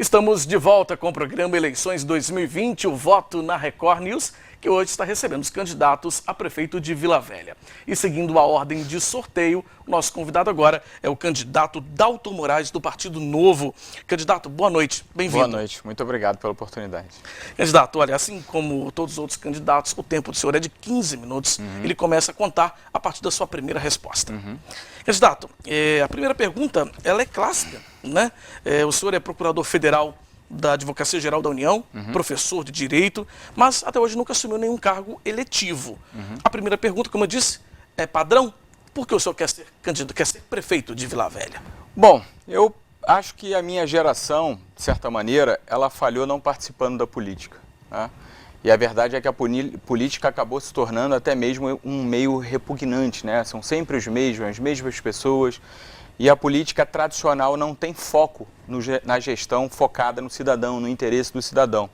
Estamos de volta com o programa Eleições 2020, o Voto na Record News, que hoje está recebendo os candidatos a prefeito de Vila Velha. E seguindo a ordem de sorteio, o nosso convidado agora é o candidato Dalton Moraes, do Partido Novo. Candidato, boa noite, bem-vindo. Boa noite, muito obrigado pela oportunidade. Candidato, olha, assim como todos os outros candidatos, o tempo do senhor é de 15 minutos. Ele começa a contar a partir da sua primeira resposta. Candidato, a primeira pergunta, ela é clássica, né? O senhor é procurador federal da Advocacia Geral da União, professor de Direito, mas até hoje nunca assumiu nenhum cargo eletivo. A primeira pergunta, como eu disse, é padrão. Por que o senhor quer ser candidato, quer ser prefeito de Vila Velha? Bom, eu acho que a minha geração, de certa maneira, ela falhou não participando da política, né? E a verdade é que a política acabou se tornando até mesmo um meio repugnante, né? São sempre os mesmos, as mesmas pessoas. E a política tradicional não tem foco na gestão focada no cidadão, no interesse do cidadão.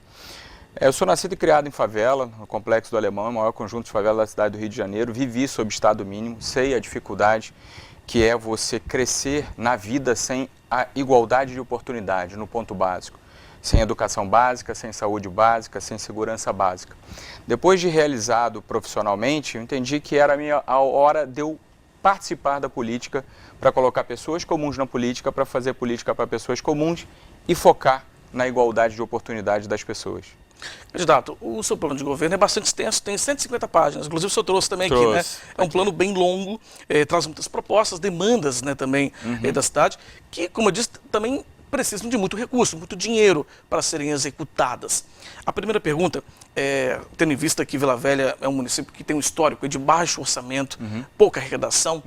Eu sou nascido e criado em favela, no Complexo do Alemão, o maior conjunto de favelas da cidade do Rio de Janeiro. Vivi sob estado mínimo, sei a dificuldade que é você crescer na vida sem a igualdade de oportunidade, no ponto básico. Sem educação básica, sem saúde básica, sem segurança básica. Depois de realizado profissionalmente, eu entendi que era a hora de eu participar da política, para colocar pessoas comuns na política, para fazer política para pessoas comuns e focar na igualdade de oportunidade das pessoas. Candidato, o seu plano de governo é bastante extenso, tem 150 páginas, inclusive o senhor trouxe também aqui, né? É um plano bem longo, traz muitas propostas, demandas, né, também da cidade, que, como eu disse, também precisam de muito recurso, muito dinheiro para serem executadas. A primeira pergunta, tendo em vista que Vila Velha é um município que tem um histórico de baixo orçamento, pouca arrecadação,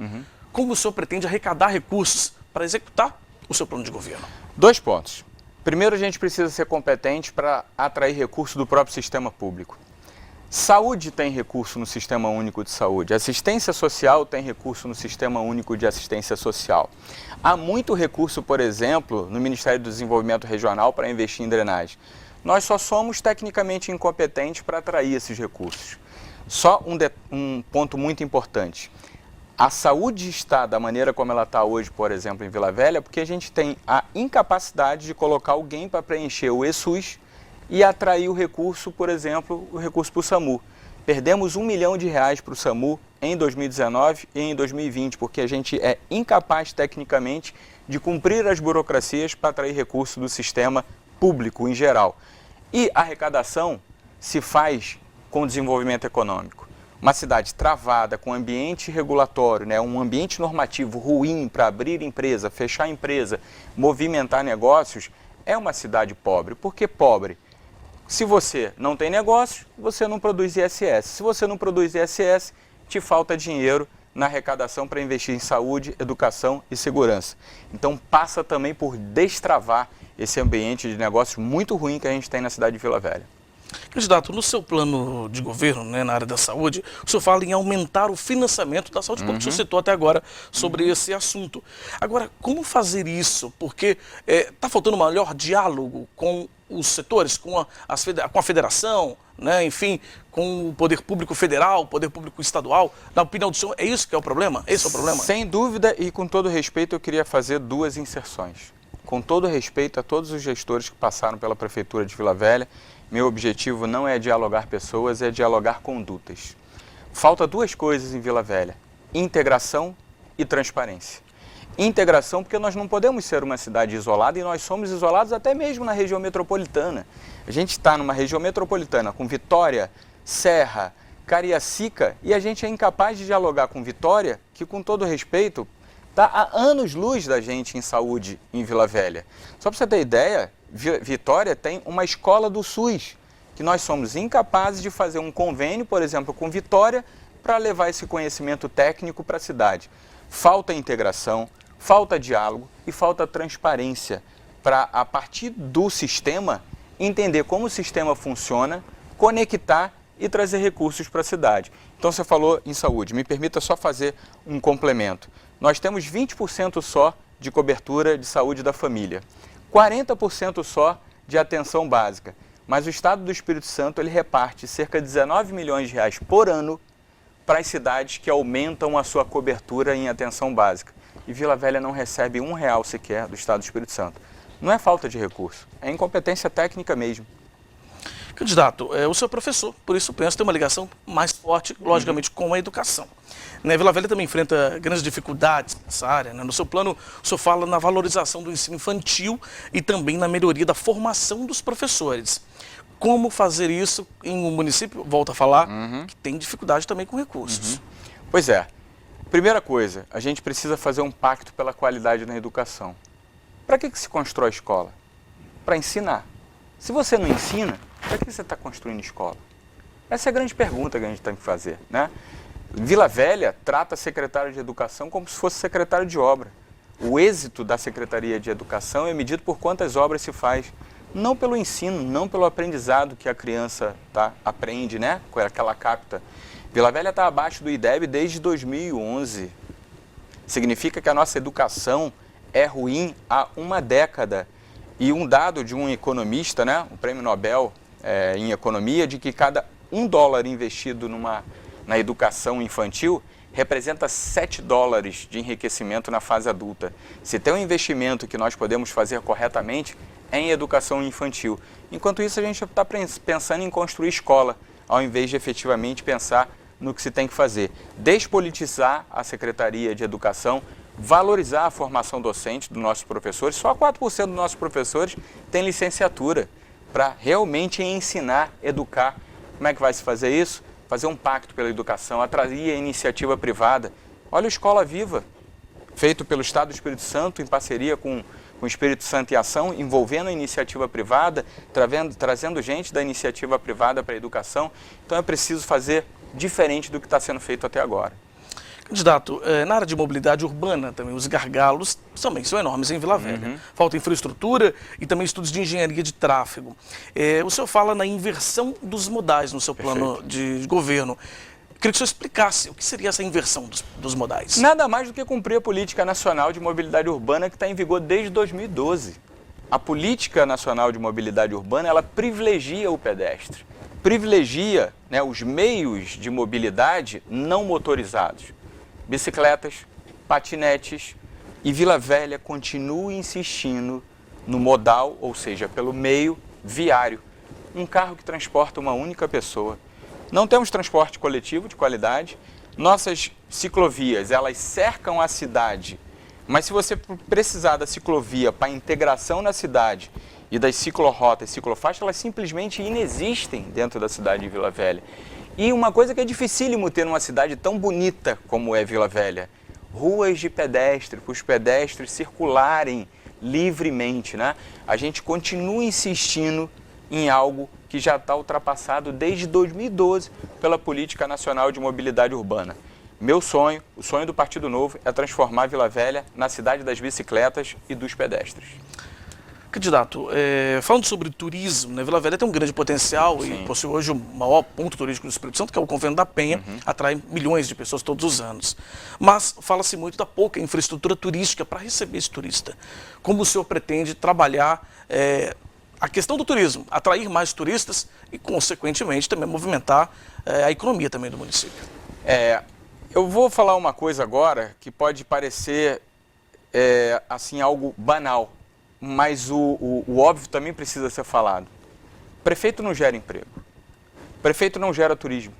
como o senhor pretende arrecadar recursos para executar o seu plano de governo? 2 pontos. Primeiro, a gente precisa ser competente para atrair recursos do próprio sistema público. Saúde tem recurso no Sistema Único de Saúde. Assistência social tem recurso no Sistema Único de Assistência Social. Há muito recurso, por exemplo, no Ministério do Desenvolvimento Regional para investir em drenagem. Nós só somos tecnicamente incompetentes para atrair esses recursos. Só um ponto muito importante. A saúde está da maneira como ela está hoje, por exemplo, em Vila Velha, porque a gente tem a incapacidade de colocar alguém para preencher o ESUS e atrair o recurso, por exemplo, o recurso para o SAMU. Perdemos R$1 milhão para o SAMU em 2019 e em 2020, porque a gente é incapaz tecnicamente de cumprir as burocracias para atrair recurso do sistema público em geral. E a arrecadação se faz com desenvolvimento econômico. Uma cidade travada, com ambiente regulatório, né, um ambiente normativo ruim para abrir empresa, fechar empresa, movimentar negócios, é uma cidade pobre. Por que pobre? Se você não tem negócio, você não produz ISS. Se você não produz ISS, te falta dinheiro na arrecadação para investir em saúde, educação e segurança. Então passa também por destravar esse ambiente de negócios muito ruim que a gente tem na cidade de Vila Velha. Candidato, no seu plano de governo, né, na área da saúde, o senhor fala em aumentar o financiamento da saúde, como o senhor citou até agora sobre esse assunto. Agora, como fazer isso? Porque está faltando um maior diálogo com os setores, com a federação, né, enfim, com o poder público federal, o poder público estadual. Na opinião do senhor, é isso que é o problema? Esse é o problema? Sem dúvida, e com todo respeito, eu queria fazer 2 inserções. Com todo respeito a todos os gestores que passaram pela Prefeitura de Vila Velha, meu objetivo não é dialogar pessoas, é dialogar condutas. Falta 2 coisas em Vila Velha: integração e transparência. Integração porque nós não podemos ser uma cidade isolada, e nós somos isolados até mesmo na região metropolitana. A gente está numa região metropolitana com Vitória, Serra, Cariacica, e a gente é incapaz de dialogar com Vitória, que, com todo respeito, está há anos-luz da gente em saúde em Vila Velha. Só para você ter ideia, Vitória tem uma escola do SUS, que nós somos incapazes de fazer um convênio, por exemplo, com Vitória, para levar esse conhecimento técnico para a cidade. Falta integração, falta diálogo e falta transparência para, a partir do sistema, entender como o sistema funciona, conectar e trazer recursos para a cidade. Então você falou em saúde, me permita só fazer um complemento. Nós temos 20% só de cobertura de saúde da família, 40% só de atenção básica, mas o Estado do Espírito Santo ele reparte cerca de R$19 milhões por ano para as cidades que aumentam a sua cobertura em atenção básica. E Vila Velha não recebe R$1 sequer do Estado do Espírito Santo. Não é falta de recurso, é incompetência técnica mesmo. Candidato, o senhor é professor, por isso penso ter uma ligação mais forte, logicamente, com a educação. Né, Vila Velha também enfrenta grandes dificuldades nessa área. Né? No seu plano, o senhor fala na valorização do ensino infantil e também na melhoria da formação dos professores. Como fazer isso em um município, volto a falar, que tem dificuldade também com recursos? Pois é. Primeira coisa, a gente precisa fazer um pacto pela qualidade na educação. Para que se constrói escola? Para ensinar. Se você não ensina, para que você está construindo escola? Essa é a grande pergunta que a gente tem que fazer, né? Vila Velha trata a secretária de Educação como se fosse secretário de obra. O êxito da Secretaria de Educação é medido por quantas obras se faz, não pelo ensino, não pelo aprendizado que a criança aprende, né? Que ela capta. Vila Velha está abaixo do IDEB desde 2011. Significa que a nossa educação é ruim há uma década. E um dado de um economista, né, um prêmio Nobel em economia, de que cada $1 investido na educação infantil representa $7 de enriquecimento na fase adulta. Se tem um investimento que nós podemos fazer corretamente, é em educação infantil. Enquanto isso, a gente está pensando em construir escola, ao invés de efetivamente pensar no que se tem que fazer. Despolitizar a Secretaria de Educação, valorizar a formação docente dos nossos professores. Só 4% dos nossos professores têm licenciatura para realmente ensinar, educar. Como é que vai se fazer isso? Fazer um pacto pela educação, atrair a iniciativa privada. Olha o Escola Viva, feito pelo Estado do Espírito Santo em parceria com o Espírito Santo em Ação, envolvendo a iniciativa privada, trazendo gente da iniciativa privada para a educação. Então é preciso fazer diferente do que está sendo feito até agora. Candidato, na área de mobilidade urbana também, os gargalos também são enormes em Vila Velha. Falta infraestrutura e também estudos de engenharia de tráfego. O senhor fala na inversão dos modais no seu plano de governo. Queria que o senhor explicasse o que seria essa inversão dos modais. Nada mais do que cumprir a Política Nacional de Mobilidade Urbana que está em vigor desde 2012. A Política Nacional de Mobilidade Urbana, ela privilegia o pedestre, privilegia, né, os meios de mobilidade não motorizados. Bicicletas, patinetes, e Vila Velha continua insistindo no modal, ou seja, pelo meio viário. Um carro que transporta uma única pessoa. Não temos transporte coletivo de qualidade. Nossas ciclovias, elas cercam a cidade, mas se você precisar da ciclovia para integração na cidade e das ciclorotas e ciclofaixas, elas simplesmente inexistem dentro da cidade de Vila Velha. E uma coisa que é dificílimo ter numa cidade tão bonita como é Vila Velha, ruas de pedestre, para os pedestres circularem livremente, né? A gente continua insistindo em algo que já está ultrapassado desde 2012 pela Política Nacional de Mobilidade Urbana. Meu sonho, o sonho do Partido Novo, é transformar Vila Velha na cidade das bicicletas e dos pedestres. Candidato, falando sobre turismo, né, Vila Velha tem um grande potencial e possui hoje o maior ponto turístico do Espírito Santo, que é o Convento da Penha, atrai milhões de pessoas todos os anos. Mas fala-se muito da pouca infraestrutura turística para receber esse turista. Como o senhor pretende trabalhar a questão do turismo, atrair mais turistas e, consequentemente, também movimentar a economia também do município? Eu vou falar uma coisa agora que pode parecer assim, algo banal, mas o óbvio também precisa ser falado. Prefeito não gera emprego. Prefeito não gera turismo.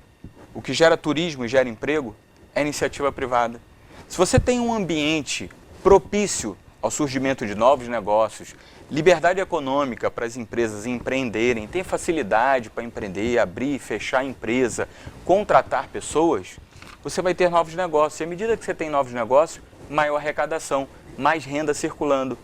O que gera turismo e gera emprego é iniciativa privada. Se você tem um ambiente propício ao surgimento de novos negócios, liberdade econômica para as empresas empreenderem, ter facilidade para empreender, abrir e fechar empresa, contratar pessoas, você vai ter novos negócios. E à medida que você tem novos negócios, maior arrecadação, mais renda circulando,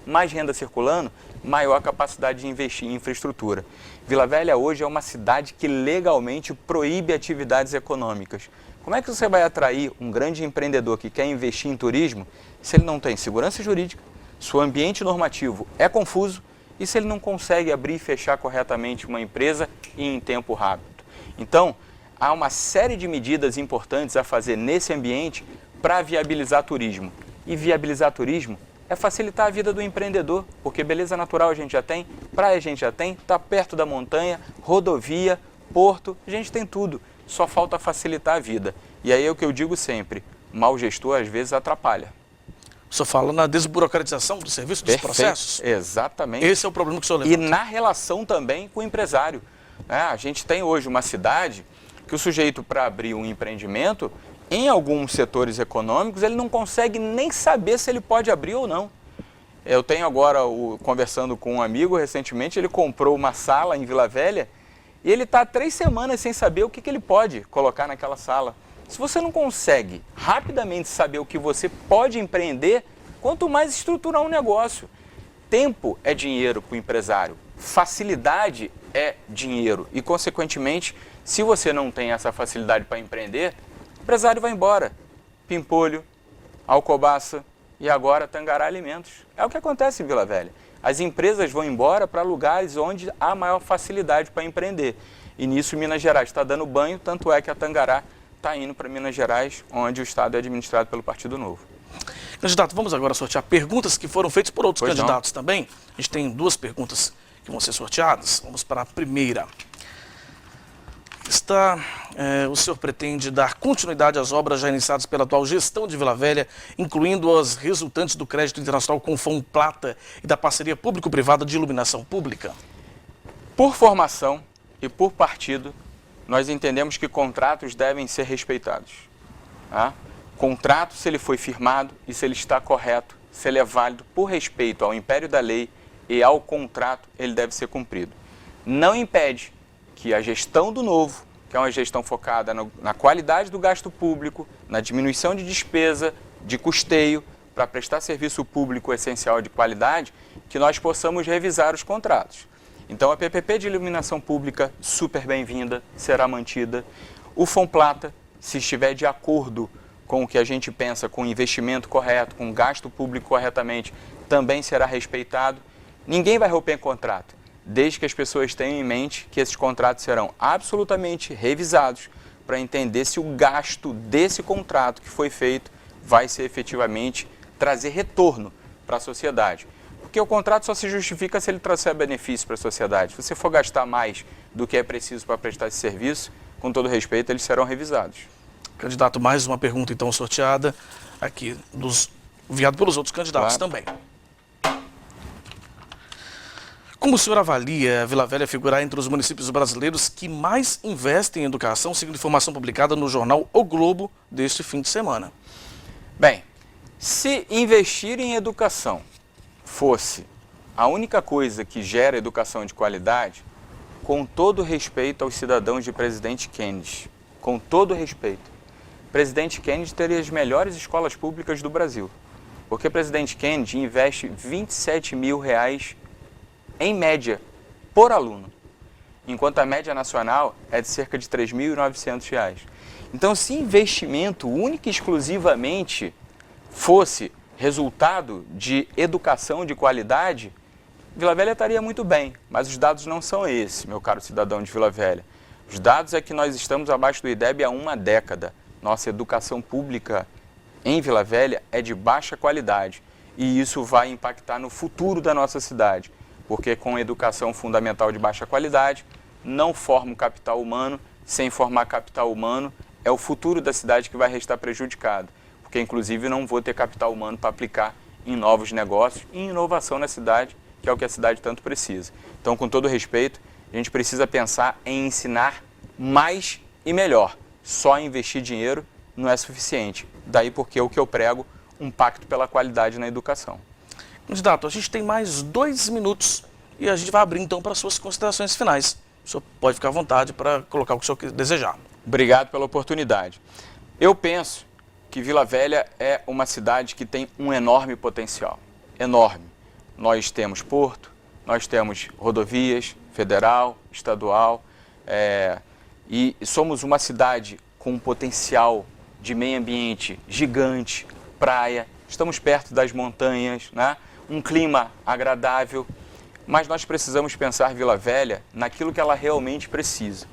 maior capacidade de investir em infraestrutura. Vila Velha hoje é uma cidade que legalmente proíbe atividades econômicas. Como é que você vai atrair um grande empreendedor que quer investir em turismo se ele não tem segurança jurídica, se o ambiente normativo é confuso e se ele não consegue abrir e fechar corretamente uma empresa e em tempo rápido? Então, há uma série de medidas importantes a fazer nesse ambiente para viabilizar turismo. E viabilizar turismo é facilitar a vida do empreendedor, porque beleza natural a gente já tem, praia a gente já tem, está perto da montanha, rodovia, porto, a gente tem tudo. Só falta facilitar a vida. E aí é o que eu digo sempre, mau gestor às vezes atrapalha. O senhor fala na desburocratização do serviço, dos processos? Exatamente. Esse é o problema que o senhor levanta. E na relação também com o empresário. A gente tem hoje uma cidade que o sujeito, para abrir um empreendimento, em alguns setores econômicos, ele não consegue nem saber se ele pode abrir ou não. Eu tenho agora, conversando com um amigo recentemente, ele comprou uma sala em Vila Velha e ele está há 3 semanas sem saber o que ele pode colocar naquela sala. Se você não consegue rapidamente saber o que você pode empreender, quanto mais estruturar um negócio. Tempo é dinheiro para o empresário, facilidade é dinheiro e, consequentemente, se você não tem essa facilidade para empreender, o empresário vai embora. Pimpolho, Alcobaça e agora Tangará Alimentos. É o que acontece em Vila Velha. As empresas vão embora para lugares onde há maior facilidade para empreender. E nisso Minas Gerais está dando banho, tanto é que a Tangará está indo para Minas Gerais, onde o Estado é administrado pelo Partido Novo. Candidato, vamos agora sortear perguntas que foram feitas por outros candidatos também. A gente tem 2 perguntas que vão ser sorteadas. Vamos para a primeira. O senhor pretende dar continuidade às obras já iniciadas pela atual gestão de Vila Velha, incluindo as resultantes do crédito internacional com Fomplata e da parceria público-privada de iluminação pública? Por formação e por partido, nós entendemos que contratos devem ser respeitados. Contrato, se ele foi firmado e se ele está correto, se ele é válido por respeito ao império da lei e ao contrato, ele deve ser cumprido. Não impede que a gestão do Novo, que é uma gestão focada na qualidade do gasto público, na diminuição de despesa, de custeio, para prestar serviço público essencial de qualidade, que nós possamos revisar os contratos. Então, a PPP de iluminação pública, super bem-vinda, será mantida. O Fomplata, se estiver de acordo com o que a gente pensa, com o investimento correto, com o gasto público corretamente, também será respeitado. Ninguém vai romper contrato, desde que as pessoas tenham em mente que esses contratos serão absolutamente revisados para entender se o gasto desse contrato que foi feito vai ser efetivamente trazer retorno para a sociedade. Porque o contrato só se justifica se ele trouxer benefício para a sociedade. Se você for gastar mais do que é preciso para prestar esse serviço, com todo respeito, eles serão revisados. Candidato, mais uma pergunta então sorteada aqui, enviado pelos outros candidatos também. Como o senhor avalia a Vila Velha figurar entre os municípios brasileiros que mais investem em educação, segundo informação publicada no jornal O Globo deste fim de semana? Bem, se investir em educação fosse a única coisa que gera educação de qualidade, com todo respeito aos cidadãos de Presidente Kennedy, com todo respeito, Presidente Kennedy teria as melhores escolas públicas do Brasil, porque Presidente Kennedy investe R$27 mil em média, por aluno, enquanto a média nacional é de cerca de R$ 3.900. Então, se investimento único e exclusivamente fosse resultado de educação de qualidade, Vila Velha estaria muito bem, mas os dados não são esses, meu caro cidadão de Vila Velha. Os dados é que nós estamos abaixo do IDEB há uma década. Nossa educação pública em Vila Velha é de baixa qualidade e isso vai impactar no futuro da nossa cidade. Porque com educação fundamental de baixa qualidade, não forma o capital humano, sem formar capital humano, é o futuro da cidade que vai restar prejudicado. Porque, inclusive, não vou ter capital humano para aplicar em novos negócios e em inovação na cidade, que é o que a cidade tanto precisa. Então, com todo respeito, a gente precisa pensar em ensinar mais e melhor. Só investir dinheiro não é suficiente. Daí porque o que eu prego, um pacto pela qualidade na educação. Candidato, a gente tem mais 2 minutos e a gente vai abrir então para as suas considerações finais. O senhor pode ficar à vontade para colocar o que o senhor desejar. Obrigado pela oportunidade. Eu penso que Vila Velha é uma cidade que tem um enorme potencial, enorme. Nós temos porto, nós temos rodovias, federal, estadual, e somos uma cidade com um potencial de meio ambiente gigante, praia, estamos perto das montanhas, né? Um clima agradável, mas nós precisamos pensar Vila Velha naquilo que ela realmente precisa.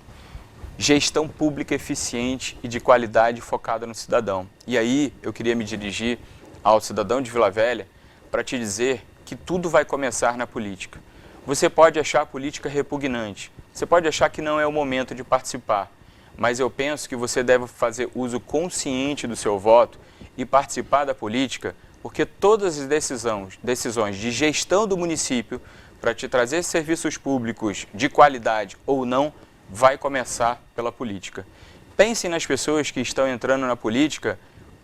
Gestão pública eficiente e de qualidade focada no cidadão. E aí eu queria me dirigir ao cidadão de Vila Velha para te dizer que tudo vai começar na política. Você pode achar a política repugnante, você pode achar que não é o momento de participar, mas eu penso que você deve fazer uso consciente do seu voto e participar da política porque todas as decisões de gestão do município para te trazer serviços públicos de qualidade ou não, vai começar pela política. Pensem nas pessoas que estão entrando na política,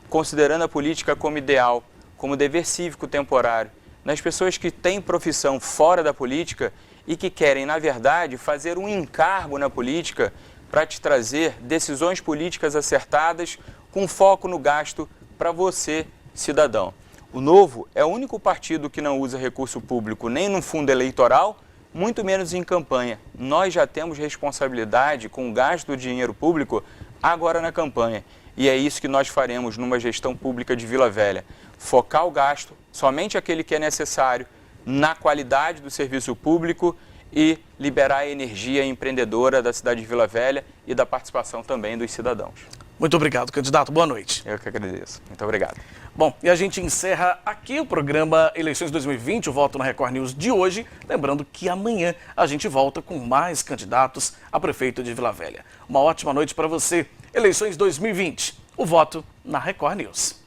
considerando a política como ideal, como dever cívico temporário, nas pessoas que têm profissão fora da política e que querem, na verdade, fazer um encargo na política para te trazer decisões políticas acertadas com foco no gasto para você, cidadão. O Novo é o único partido que não usa recurso público nem no fundo eleitoral, muito menos em campanha. Nós já temos responsabilidade com o gasto do dinheiro público agora na campanha. E é isso que nós faremos numa gestão pública de Vila Velha. Focar o gasto, somente aquele que é necessário, na qualidade do serviço público e liberar a energia empreendedora da cidade de Vila Velha e da participação também dos cidadãos. Muito obrigado, candidato. Boa noite. Eu que agradeço. Muito obrigado. Bom, e a gente encerra aqui o programa Eleições 2020, o Voto na Record News de hoje. Lembrando que amanhã a gente volta com mais candidatos a prefeito de Vila Velha. Uma ótima noite para você. Eleições 2020, o voto na Record News.